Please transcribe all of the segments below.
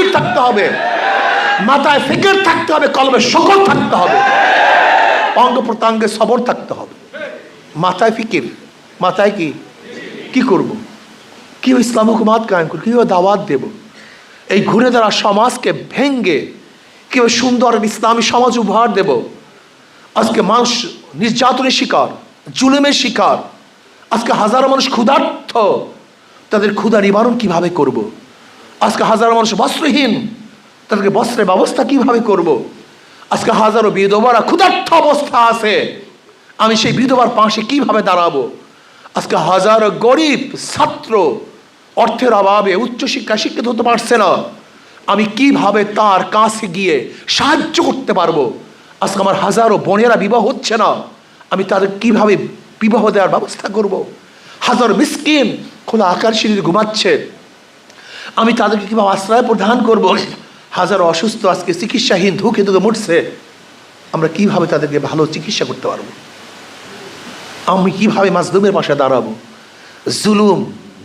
ফিকির থাকতে হবে, মাথায় ফিকির থাকতে হবে, কলমে শকর থাকতে হবে, অঙ্গ প্রত্যঙ্গে সবর থাকতে হবে। মাথায় ফিকির, মাথায় কি করব, কিভাবে ইসলাম হুকুমাত কায়েম করব, কিভাবে দাওয়াত দেব, এই ঘুরে দাঁড়া সমাজকে ভেঙ্গে কিভাবে সুন্দর ইসলামী সমাজ উপহার দেব। আজকে মানুষ নির্যাতনের শিকার, জুলুমের শিকার, আজকে হাজারো মানুষ ক্ষুধার্ত, তাদের ক্ষুধা নিবারণ কিভাবে করব। আজকে হাজারো মানুষ বস্ত্রহীন, তাদেরকে বস্ত্রের ব্যবস্থা কিভাবে করব। আজকে হাজারো বিধবারা ক্ষুধার্ত অবস্থা আছে, আমি সেই বিধবার পাশে কিভাবে দাঁড়াবো। আজকে হাজারো গরিব ছাত্র অর্থের অভাবে উচ্চশিক্ষায় শিক্ষিত হতে পারছে না, আমি কিভাবে তার কাছে গিয়ে সাহায্য করতে পারবো। আজকে আমার হাজারো বোনেরা বিবাহ হচ্ছে না, আমি তাদের কিভাবে বিবাহ দেওয়ার ব্যবস্থা করব। হাজারো মিসকিন খোলা আকার সিঁড়িতে ঘুমাচ্ছে, আমি তাদেরকে কিভাবে আশ্রয় প্রদান করব। হাজারো অসুস্থ আজকে চিকিৎসাহীন ধুকে ধুকে মরছে, আমরা কিভাবে তাদেরকে ভালো চিকিৎসা করতে পারবো। আমি কিভাবে মাজলুমের পাশে দাঁড়াবো,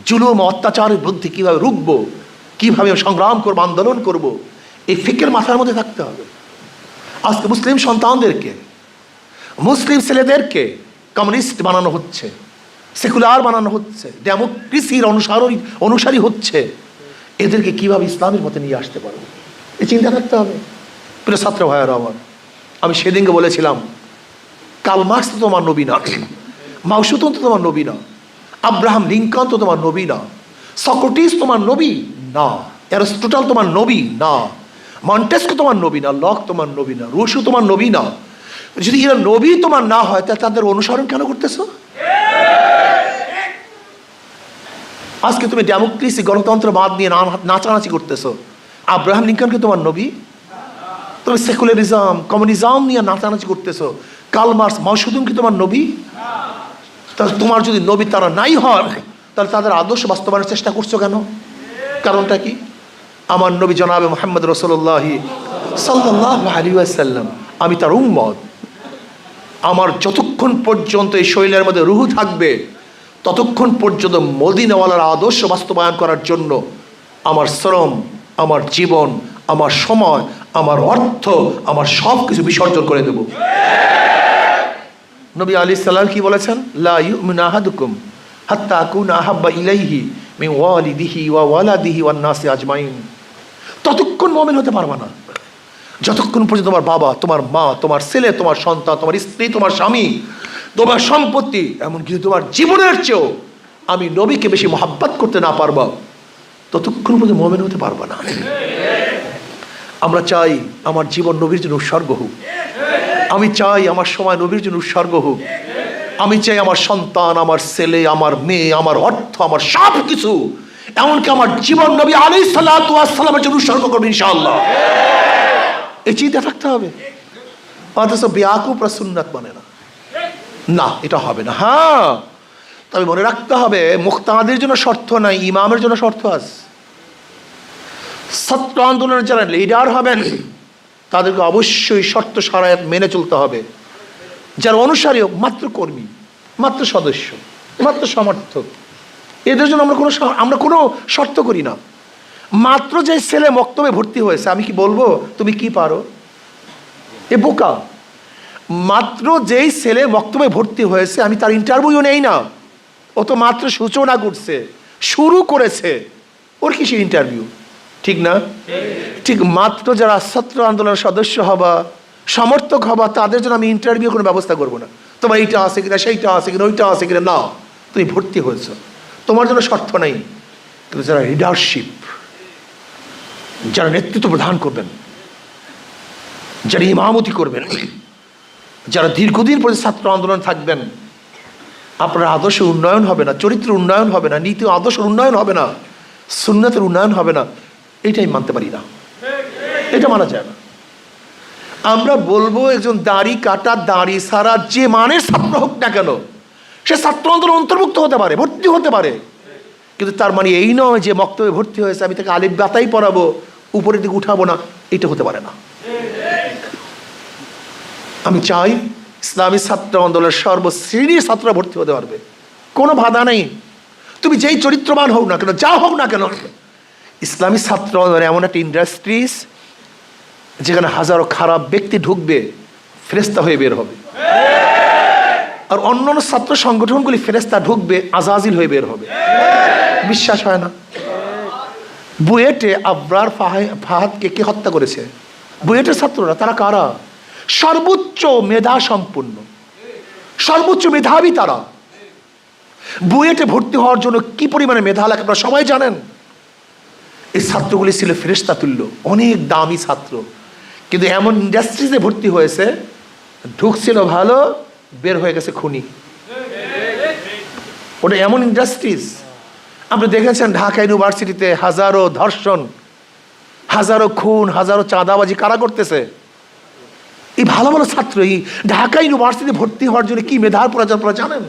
জুলুম অত্যাচারের বিরুদ্ধে কিভাবে রুখবো, কিভাবে সংগ্রাম করবো, আন্দোলন করব, এই ফিকের মাথার মধ্যে থাকতে হবে। আজকে মুসলিম সন্তানদেরকে, মুসলিম ছেলেদেরকে কমিউনিস্ট বানানো হচ্ছে, সেকুলার বানানো হচ্ছে, ডেমোক্রেসির অনুসারী হচ্ছে। এদেরকে কিভাবে ইসলামের মতে নিয়ে আসতে পারবো, এই চিন্তা থাকতে হবে। প্রিয় ছাত্র ভাইয়েরা আমার, আমি সেদিনকে বলেছিলাম কার্ল মার্কস তো তোমার নবী না, মাও জেদুং তো তোমার নবী না, আব্রাহাম লিঙ্কন তো তোমার নবী না, সক্রেটিস তোমার নবী না, অ্যারিস্টটল তোমার নবী না, মন্টেস্কো তোমার নবী না, লক তোমার নবী না, রুশো তোমার নবী না। যদি এরা নবী তোমার না হয় তাহলে তাদের অনুসরণ কেন করতেছো? আজকে তুমি ডেমোক্রেসি গণতন্ত্রবাদ নিয়ে নাচানাচি করতেছো। আব্রাহাম লিঙ্কনকে তোমার নবী? তুমি সেকুলারিজম কমিউনিজম নিয়ে নাচানাচি করতেছো। কার্ল মার্কস মাও জেদুং কি তোমার নবী? তাহলে তোমার যদি নবী তারা নাই হয় তাহলে তাদের আদর্শ বাস্তবায়নের চেষ্টা করছো কেন? কারণটা কি? আমার নবী জনাবে মুহাম্মদ রাসূলুল্লাহ সাল্লাল্লাহু আলাইহি ওয়াসাল্লাম, আমি তার উম্মত। আমার যতক্ষণ পর্যন্ত এই শরীরের মধ্যে রূহ থাকবে ততক্ষণ পর্যন্ত মদিনাওয়ালার আদর্শ বাস্তবায়ন করার জন্য আমার শ্রম, আমার জীবন, আমার সময়, আমার অর্থ, আমার সব কিছু বিসর্জন করে দেব। নবী আলাইহিস সালাম কি বলেছেন? লা ইউমিনু আহাদুকুম হাত্তা আকুনা আহাব্বা ইলাইহি মিন ওয়ালিদিহি ওয়া ওয়ালাদিহি ওয়ান নাসি আজমাইন। ততক্ষণ মুমিন হতে পারবা না যতক্ষণ পর্যন্ত তোমার বাবা, তোমার মা, তোমার ছেলে, তোমার সন্তান, তোমার স্ত্রী, তোমার স্বামী, তোমার সম্পত্তি, এমনকি তোমার জীবনের চেয়েও আমি নবীকে বেশি মহাব্বত করতে না পারবা ততক্ষণ পর্যন্ত মুমিন হতে পারবা না। আমরা চাই আমার জীবন নবীর জন্য উৎসর্গ হোক, আমি চাই আমার সময় নবীর জন্য উৎসর্গ হোক, আমি চাই আমার সন্তান, আমার ছেলে, আমার মেয়ে, আমার অর্থ, আমার সব কিছু, এমনকি আমার জীবন নবী আলাইহিস সালাতু ওয়াস সালামের জন্য উৎসর্গ করবো ইনশাআল্লাহ। এই চিন্তা থাকতে হবে। অথচ বেয়াকুফরা সুন্নাত মানে না, এটা হবে না। হ্যাঁ, তবে মনে রাখতে হবে মুক্তাদির জন্য শর্ত নাই, ইমামের জন্য শর্ত আছে। ছাত্র আন্দোলনের যারা লিডার হবেন তাদেরকে অবশ্যই শর্ত সারায়াত মেনে চলতে হবে। যারা অনুসারী হোক মাত্র কর্মী, মাত্র সদস্য, মাত্র সমর্থক, এদের জন্য আমরা কোনো শর্ত করি না। মাত্র যে ছেলে মক্তবে ভর্তি হয়েছে আমি কি বলবো তুমি কি পারো? এ বোকা। মাত্র যেই ছেলে মক্তবে ভর্তি হয়েছে আমি তার ইন্টারভিউ নেই না, ও তো মাত্র সূচনা করছে, শুরু করেছে, ওর কিসের ইন্টারভিউ? ঠিক না? ঠিক মাত্র যারা ছাত্র আন্দোলনের সদস্য হবা, সমর্থক হবা, তাদের জন্য আমি ইন্টারভিউ কোনো ব্যবস্থা করবো না। তোমার এইটা আছে কিনা, সেইটা আছে কিনা, ওইটা আছে কিনা, না, তুমি ভর্তি হয়েছ, তোমার জন্য শর্ত নাই। কিন্তু যারা লিডারশিপ, যারা নেতৃত্ব প্রদান করবেন, যারা ইমামতি করবেন, যারা দীর্ঘদিন পর্যন্ত ছাত্র আন্দোলন থাকবেন, আপনার আদর্শ উন্নয়ন হবে না, চরিত্র উন্নয়ন হবে না, নীতি আদর্শ উন্নয়ন হবে না, সুন্নতের উন্নয়ন হবে না, এটাই মানতে পারি না, এটা মানা যায় না। আমরা বলবো একজন দাড়ি কাটা, দাড়ি সারা যে মানের ছাত্র হোক না কেন, সে ছাত্র আন্দোলন অন্তর্ভুক্ত হতে পারে, ভর্তি হতে পারে, কিন্তু তার মানে এই নয় যে মক্তবে ভর্তি হয়েছে আমি তাকে আলিফ বাতাই পড়াবো, উপরের দিকে উঠাবো না, এটা হতে পারে না। আমি চাই ইসলামী ছাত্র আন্দোলনের সর্বশ্রেণীর ছাত্ররা ভর্তি হতে পারবে, কোনো বাধা নেই। তুমি যেই চরিত্রবান হোক না কেন, যা হোক না কেন, ইসলামী ছাত্র আন্দোলন এমন একটা ইন্ডাস্ট্রিজ যেখানে হাজারো খারাপ ব্যক্তি ঢুকবে, ফেরেশতা হয়ে বের হবে। আর অন্যান্য ছাত্র সংগঠনগুলি ফেরেশতা ঢুকবে, আজাজিল হয়ে বের হবে। বিশ্বাস হয় না? বুয়েটে আবরার ফাহাদকে কে হত্যা করেছে? বুয়েটের ছাত্ররা। তারা কারা? সর্বোচ্চ মেধা সম্পন্ন, সর্বোচ্চ মেধাবী তারা। বুয়েটে ভর্তি হওয়ার জন্য কি পরিমাণে মেধা লাগে আপনারা সবাই জানেন। এই ছাত্রগুলি ছিল ফেরেশতা তুল্য, অনেক দামি ছাত্র, কিন্তু এমন ইন্ডাস্ট্রিজে ভর্তি হয়েছে, ঢুকছিল ভালো, বের হয়ে গেছে খুনি। ওটা এমন ইন্ডাস্ট্রিজ। আপনি দেখেছেন ঢাকা ইউনিভার্সিটিতে হাজারো ধর্ষণ, হাজারো খুন, হাজারো চাঁদাবাজি কারা করতেছে? এই ভালো ভালো ছাত্র এই ঢাকা ইউনিভার্সিটিতে ভর্তি হওয়ার জন্য কি মেধার প্রয়োজন আপনারা জানেন?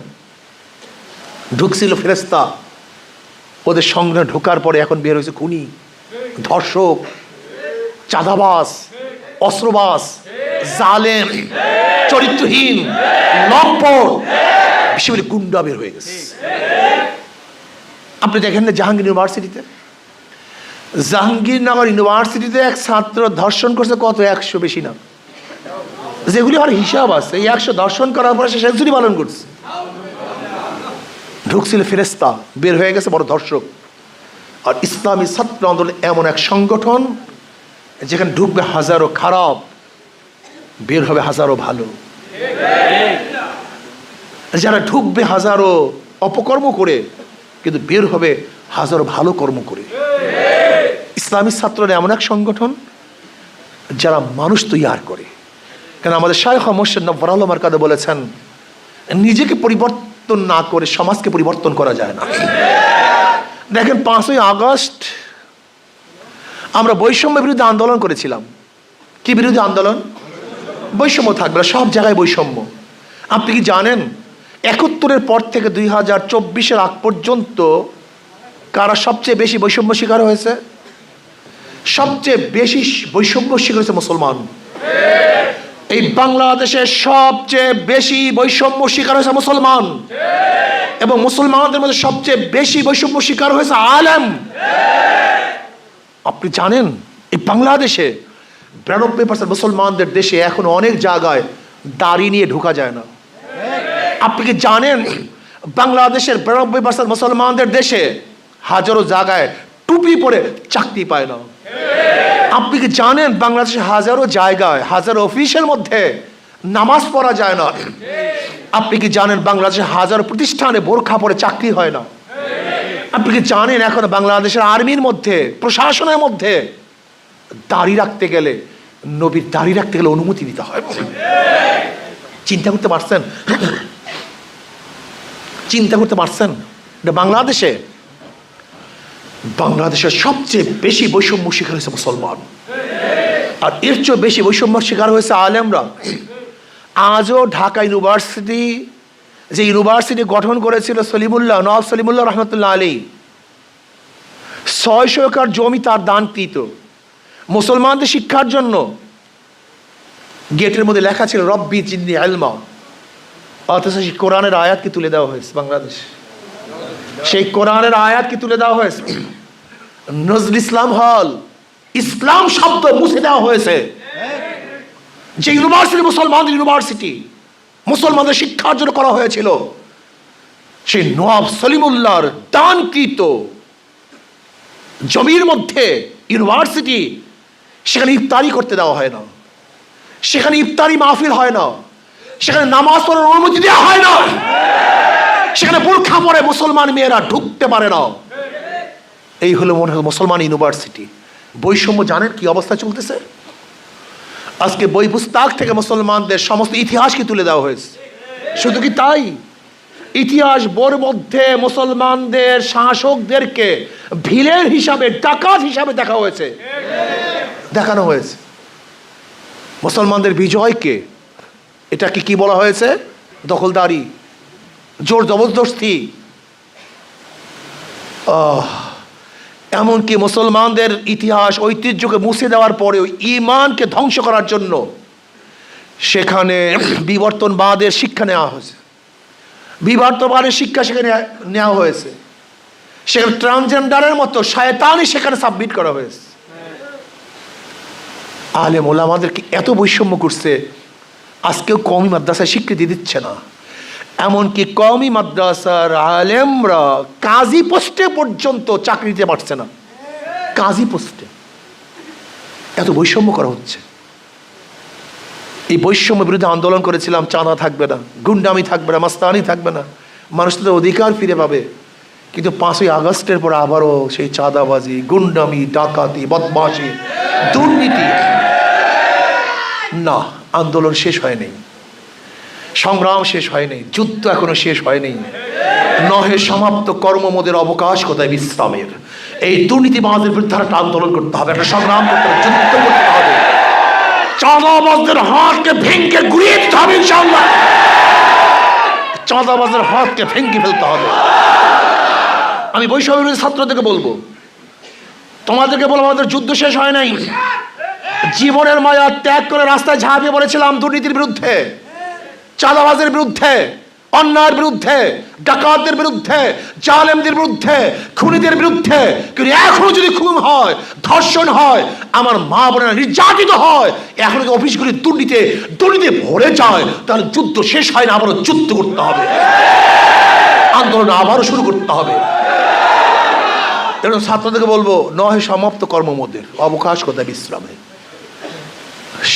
ঢুকছিল ফেরেশতা, ওদের সঙ্গে ঢোকার পরে এখন বের হয়েছে খুনি, ধর্ষক, চাঁদাবাজ, অস্ত্রবাজ, জালেম, চরিত্রহীন, লম্পট, বেশি গুন্ডা বের হয়ে গেছে। আপনি দেখেন না জাহাঙ্গীর ইউনিভার্সিটিতে, জাহাঙ্গীরনগর ইউনিভার্সিটিতে এক ছাত্র ধর্ষণ করছে কত? 100, বেশি না। যেগুলি আমার হিসাব আছে, এই 100 ধর্ষণ করার পরে সে সেঞ্চুরি পালন করছে। ঢুকছিল ফেরেশতা, বের হয়ে গেছে বড় ধর্ষক। আর ইসলামী ছাত্র আন্দোলন এমন এক সংগঠন যেখানে ঢুকবে হাজারো খারাপ, বের হবে হাজারো ভালো। যারা ঢুকবে হাজারো অপকর্ম করে, কিন্তু বের হবে হাজারো ভালো কর্ম করে। ইসলামী ছাত্ররা এমন এক সংগঠন যারা মানুষ তৈয়ার করে। কেন আমাদের শায়খ মোর্শেদ নওয়ার আলম মারকাদে বলেছেন, নিজেকে পরিবর্তন না করে সমাজকে পরিবর্তন করা যায় না। দেখেন 5ই আগস্ট আমরা বৈষম্য বিরুদ্ধে আন্দোলন করেছিলাম। কি বিরুদ্ধে আন্দোলন? বৈষম্য থাকবে না, সব জায়গায় বৈষম্য। আপনি কি জানেন 71-এর পর থেকে 2024-এর আগ পর্যন্ত কারা সবচেয়ে বেশি বৈষম্য শিকার হয়েছে? সবচেয়ে বেশি বৈষম্য শিকার হয়েছে মুসলমান। এই বাংলাদেশে সবচেয়ে বেশি বৈষম্য শিকার হয়েছে মুসলমান, এবং মুসলমানদের মধ্যে সবচেয়ে বেশি বৈষম্য শিকার হয়েছে আলেম। আপনি জানেন এই বাংলাদেশে 92% মুসলমানদের দেশে এখন অনেক জায়গায় দাড়ি নিয়ে ঢোকা যায় না। আপনি কি জানেন বাংলাদেশের 92% মুসলমানদের দেশে হাজারো জায়গায় টুপি পরে চাকরি পায় না? আপনি কি জানেন বাংলাদেশের হাজারো জায়গায়, হাজারো অফিসের মধ্যে নামাজ পড়া যায় না? আপনি কি জানেন বাংলাদেশের হাজারো প্রতিষ্ঠানে বোরখা পরে চাকরি হয় না? আপনি কি জানেন এখন বাংলাদেশের আর্মির মধ্যে, প্রশাসনের মধ্যে দাড়ি রাখতে গেলে, নবীর দাড়ি রাখতে গেলে অনুমতি নিতে হয়? চিন্তা করতে পারছেন? চিন্তা করতে পারছেন? এটা বাংলাদেশে, বাংলাদেশের সবচেয়ে বেশি বৈষম্য শিকার হয়েছে মুসলমান, আর এর চেয়ে বেশি বৈষম্য শিকার হয়েছে আলেমরা। আজও ঢাকা ইউনিভার্সিটি, যে ইউনিভার্সিটি গঠন করেছিল সলিমুল্লাহ, নওয়াব সলিমুল্লাহ রহমতুল্লাহ আলী, 600 একর জমি তার দানকৃত মুসলমানদের শিক্ষার জন্য। গেটের মধ্যে লেখা ছিল রব্বি জিদনি ইলমা, অথচ সেই কোরআনের আয়াত কি তুলে দেওয়া হয়েছে বাংলাদেশ? সেই কোরআনের আয়াত কি তুলে দেওয়া হয়েছে? নজরুল ইসলাম হল, ইসলাম শব্দ মুছে দেওয়া হয়েছে। যে ইউনিভার্সিটি মুসলমানদের ইউনিভার্সিটি, মুসলমানদের শিক্ষার জন্য করা হয়েছিল, সেই নওয়াব সলিমুল্লাহর দানকৃত জমির মধ্যে ইউনিভার্সিটি, সেখানে ইফতারি করতে দেওয়া হয় না, সেখানে ইফতারি মাহফিল হয় না, সেখানে নামাজ পড়ার অনুমতি দেওয়া হয় না, সেখানে বোরখা পরে মুসলমান মেয়েরা ঢুকতে পারে না। এই হলো মনে হয় মুসলমান ইউনিভার্সিটি। বৈষম্য জানেন কি অবস্থা চলতেছে? আজকে বই পুস্তক থেকে মুসলমানদের সমস্ত ইতিহাসকে তুলে দেওয়া হয়েছে। শুধু কি তাই, ইতিহাস বইয়ের মধ্যে মুসলমানদের শাসকদেরকে ভিলেন হিসাবে, ডাকাত হিসাবে দেখা হয়েছে, দেখানো হয়েছে। মুসলমানদের বিজয়কে এটাকে কি বলা হয়েছে? দখলদারি, জোর জবরদস্তি। এমনকি মুসলমানদের ইতিহাস ঐতিহ্যকে মুছে দেওয়ার পরেও ঈমানকে ধ্বংস করার জন্য সেখানে বিবর্তনবাদের শিক্ষা নেওয়া হয়েছে, বিবর্তনবাদের শিক্ষা সেখানে নেওয়া হয়েছে। সেখানে ট্রান্সজেন্ডারের মতো শয়তানই সেখানে সাবমিট করা হয়েছে। আলেম ওলামাদেরকে এত বৈষম্য করছে, আজকেও কওমি মাদ্রাসায় স্বীকৃতি দিচ্ছে না। এমনকি কওমি মাদ্রাসার আলেমরা কাজী পোস্টে পর্যন্ত চাকরি দিতে পারছে না। কাজী পোস্টে এত বৈষম্য করা হচ্ছে। এই বৈষম্যের বিরুদ্ধে আন্দোলন করেছিলাম। চাঁদা থাকবে না, গুন্ডামি থাকবে না, মাস্তানি থাকবে না, মানুষ তাদের অধিকার ফিরে পাবে। কিন্তু 5ই আগস্টের পর আবারও সেই চাঁদাবাজি, গুন্ডামি, ডাকাতি, বদমাশি, দুর্নীতি। না, আন্দোলন শেষ হয়নি, সংগ্রাম শেষ হয়নি, যুদ্ধ এখনো শেষ হয়নি। নহে সমাপ্ত কর্মমোদের অবকাশ কোথায় বিশ্রামের। এই দুর্নীতিবাজের বিরুদ্ধে একটা আন্দোলন করতে হবে, একটা সংগ্রাম করতে হবে, যুদ্ধ করতে হবে। চাঁদাবাজদের হাতকে ভেঙে গুড়িয়ে দিতে হবে ইনশাআল্লাহ। চাঁদাবাজের হাতকে ভেঙে ফেলতে হবে। আমি বৈষম্য বিরোধী ছাত্রদেরকে বলবো, তোমাদেরকে বলবো, আমাদের যুদ্ধ শেষ হয় নাই। জীবনের মায়া ত্যাগ করে রাস্তায় ঝাঁপিয়ে পড়েছিলাম দুর্নীতির বিরুদ্ধে, চাঁদাবাজের বিরুদ্ধে, অন্যায়ের বিরুদ্ধে, ডাকাতদের বিরুদ্ধে, জালেমদের বিরুদ্ধে, খুনিদের বিরুদ্ধে। কিন্তু এখনো যদি খুন হয়, ধর্ষণ হয়, আমার মা বোনেরা নির্যাতিত হয়, এখনো যদি অফিসগুলি দুর্নীতি ভরে যায়, তাহলে যুদ্ধ শেষ হয় না। আবারও যুদ্ধ করতে হবে, আন্দোলন আবারও শুরু করতে হবে। এবং ছাত্রদেরকে বলবো, নহে সমাপ্ত কর্মমোদের অবকাশ কোথায় বিশ্রামে।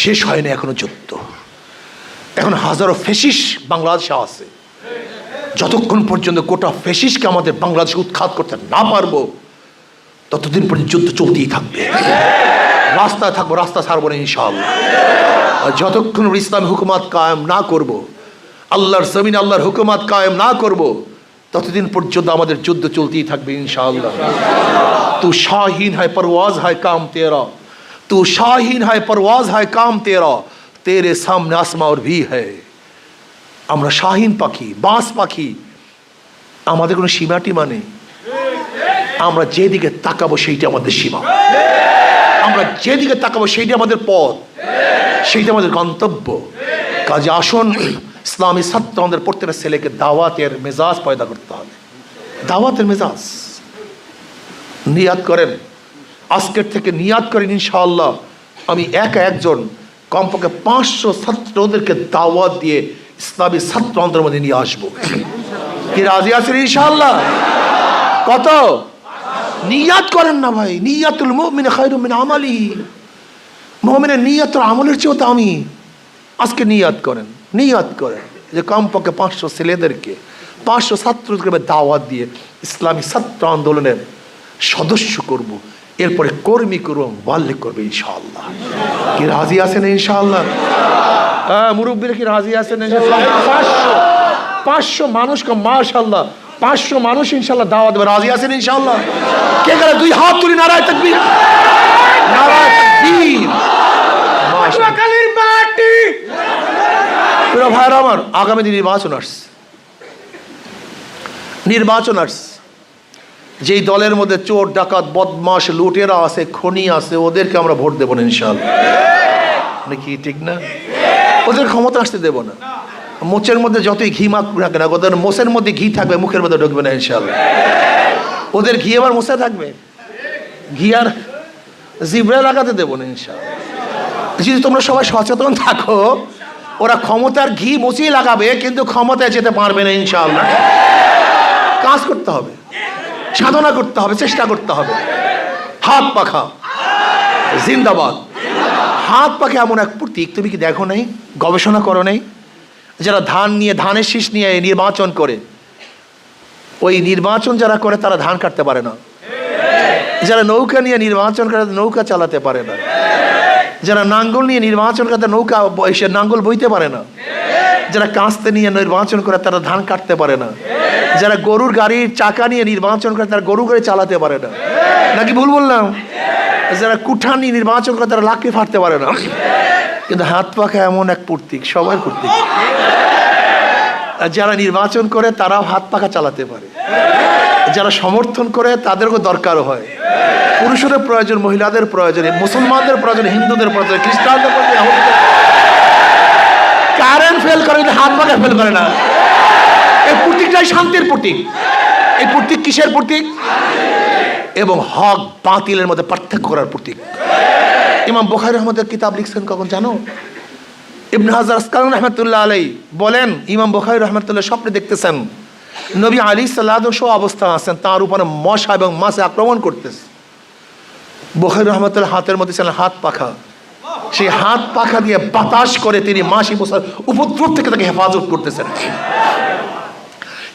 শেষ হয়নি এখনো যুদ্ধ। এখন হাজারো ফেসিস বাংলাদেশে আছে। যতক্ষণ পর্যন্ত গোটা ফেসিসকে আমাদের বাংলাদেশে উৎখাত করতে না পারবো, ততদিন পর্যন্ত যুদ্ধ চলতেই থাকবে। রাস্তায় থাকবো, রাস্তা ছাড়বো না ইনশাআল্লাহ। আর যতক্ষণ ইসলামী হুকুমাত কায়েম না করব, আল্লাহর জমিনে আল্লাহর হুকুমাত কায়েম না করব, ততদিন পর্যন্ত আমাদের যুদ্ধ চলতেই থাকবে ইনশাআল্লাহ। তু শাহিন है परवाज है काम तेरा, तू शाहीन है परवाज है काम तेरा, तेरे सामने आसमां और भी है। আমরা শাহিন পাখি, বাস পাখি, আমাদের কোনো সীমাটিমা নেই। আমরা যেদিকে তাকাবো সেইটা আমাদের সীমা, আমরা যেদিকে তাকাবো সেইটা আমাদের পথ, সেইটা আমাদের গন্তব্য। কাজে আসুন, ইসলামী ছাত্র আমাদের প্রত্যেকটা ছেলেকে দাওয়াতের মেজাজ পয়দা করতে হবে। দাওয়াতের মেজাজ নিয়াত করেন, আজকের থেকে নিয়াত করেন ইনশাআল্লাহ। আমি একজন কমপক্ষে 500 ছাত্রদেরকে দাওয়াত দিয়ে ইসলামী ছাত্র আন্দোলনের মধ্যে নিয়ে আসবো। কি রাজি আছেন ইনশাআল্লাহ? কত? নিয়াত করেন না ভাই। নিয়াতুল মুমিন খায়রুম মিন আমালিহি। মুমিনের নিয়াত আর আমলের চেয়েও দামি। আজকে নিয়াত করেন, নিয়াত করেন যে কমপক্ষে 500 ছেলেদেরকে, 500 ছাত্রদেরকে দাওয়াত দিয়ে ইসলামী ছাত্র আন্দোলনের সদস্য করব। এরপরে কর্মী করবো, বাল্যক করবে ইনশাআল্লাহ। কি রাজি আছেন ইনশাআল্লাহ? হ্যাঁ, মুরব্বীরা কি রাজি আছেন? 500 মানুষকে মাশাআল্লাহ 500 মানুষ ইনশাআল্লাহ দাওয়াত দেবে। রাজি আছেন ইনশাআল্লাহ? কে গেলে 2 হাত তুলি, নারায়ে তাকবীর, নারায়ে তাকবীর। মাশাআল্লাহ কালির মাটি। প্রিয় ভাইরা আমার, আগামী দিন নির্বাচন আসছে, নির্বাচন আসছে। যেই দলের মধ্যে চোর, ডাকাত, বদমাশ, লুটেরা আছে, খনি আছে, ওদেরকে আমরা ভোট দেবো না ইনশাআল্লাহ। নাকি ঠিক না? ওদের ক্ষমতা আসতে দেবো না। মোচের মধ্যে যতই ঘি মাখ রাখে না, ওদের মোচের মধ্যে ঘি থাকবে, মুখের মধ্যে ঢুকবে না ইনশাআল্লাহ। ওদের ঘি আবার মোচে থাকবে, ঘি আর জিভরে লাগাতে দেবো না ইনশাআল্লাহ। যদি তোমরা সবাই সচেতন থাকো, ওরা ক্ষমতার ঘি মুচিয়ে লাগাবে, কিন্তু ক্ষমতায় যেতে পারবে না ইনশাআল্লাহ। কাজ করতে হবে, সাধনা করতে হবে, চেষ্টা করতে হবে। হাত পাখা জিন্দাবাদ। হাত পাখা এমন এক প্রতীক, তুমি কি দেখো নাই? গবেষণা করো নাই? যারা ধানের শীষ নিয়ে নির্বাচন করে, ওই নির্বাচন যারা করে তারা ধান কাটতে পারে না। যারা নৌকা নিয়ে নির্বাচন করে, নৌকা চালাতে পারে না। যারা নাঙ্গল নিয়ে নির্বাচন করে, নৌকা এসে নাঙ্গল বইতে পারে না। যারা কাস্তে নিয়ে নির্বাচন করে, তারা ধান কাটতে পারে না। যারা গরুর গাড়ির চাকা নিয়ে নির্বাচন করে, তারা গরু গাড়ি চালাতে পারে না। নাকি ভুল বললাম? যারা কুঠার নিয়ে নির্বাচন করে, তারা লাকড়ি ফাটতে পারে না। কিন্তু হাত পাখা এমন এক প্রতীক, সবার প্রতীক। যারা নির্বাচন করে তারাও হাত পাখা চালাতে পারে। যারা সমর্থন করে তাদেরও দরকারও হয়। পুরুষদের প্রয়োজন, মহিলাদের প্রয়োজন, মুসলমানদের প্রয়োজন, হিন্দুদের প্রয়োজন, খ্রিস্টানদের প্রয়োজন। কারেন্ট ফেল করে, হাত পাখা ফেল করে না। এই প্রতীকটাই শান্তির প্রতীক, এই প্রতীক কিসের প্রতীক? এবং হক বাতিলের মধ্যে পার্থক্য করার প্রতীক। ইমাম বুখারী রহমতুল্লাহ কিতাব লিখছেন কখন জানো? ইবনে হাজার আসকালানী রহমতুল্লাহ আলাইহি বলেন, ইমাম বুখারী রহমতুল্লাহ স্বপ্নে দেখতেছেন নবী আলাইহিস সালাতু সহ অবস্থা আছেন, তার উপরে মশা এবং মাছে আক্রমণ করতেছে। বুখারী রহমতুল্লাহ হাতের মধ্যে ছিলেন হাত পাখা, সেই হাত পাখা দিয়ে বাতাস করে তিনি মাছি মশার উপদ্রব থেকে তাকে হেফাজত করতেছেন।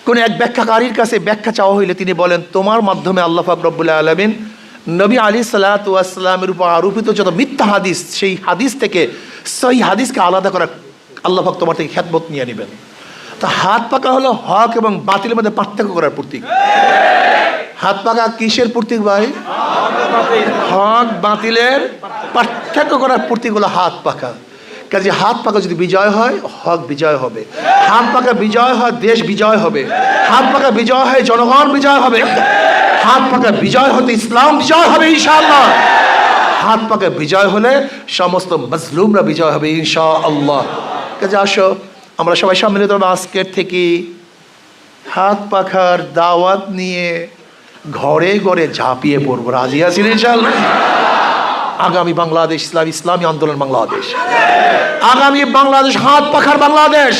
কোন এক ব্যাখ্যাকারীর কাছে ব্যাখ্যা চাওয়া হইলে তিনি বলেন, তোমার মাধ্যমে আল্লাহ পাক রব্বুল আলামিন নবী আলাইহিস সালাতু ওয়াস সালামের উপর আরোপিত যত মিথ্যা হাদিস, সেই হাদিস থেকে সহিহ হাদিসকে আলাদা করা আল্লাহ পাক তোমার থেকে খেদমত নিয়ে নেবেন। তা হাত পাকা হলো হক এবং বাতিলের মধ্যে পার্থক্য করার প্রতীক। হাত পাকা কিসের প্রতীক ভাই? হক বাতিলের পার্থক্য করার প্রতীক হলো হাত পাকা। কাজে হাত পাকা যদি বিজয় হয়, হক বিজয় হবে। হাত পাকা বিজয় হয়, দেশ বিজয় হবে। হাত পাকা বিজয় হয়, জনগণ বিজয় হবে। হাত পাকা বিজয় হতে ইসলাম বিজয় হবে ইনশাআল্লাহ। হাত পাকা বিজয় হলে সমস্ত মজলুমরা বিজয় হবে ইনশাআল্লাহ। কাজে আসো আমরা সবাই সম্মিলিত আজকের থেকে হাত পাখার দাওয়াত নিয়ে ঘরে ঘরে ঝাঁপিয়ে পড়বো। রাজি আছেন ইনশাআল্লাহ? আগামী বাংলাদেশ ইসলামী আন্দোলন বাংলাদেশ, আগামী বাংলাদেশ হাত পাখার বাংলাদেশ।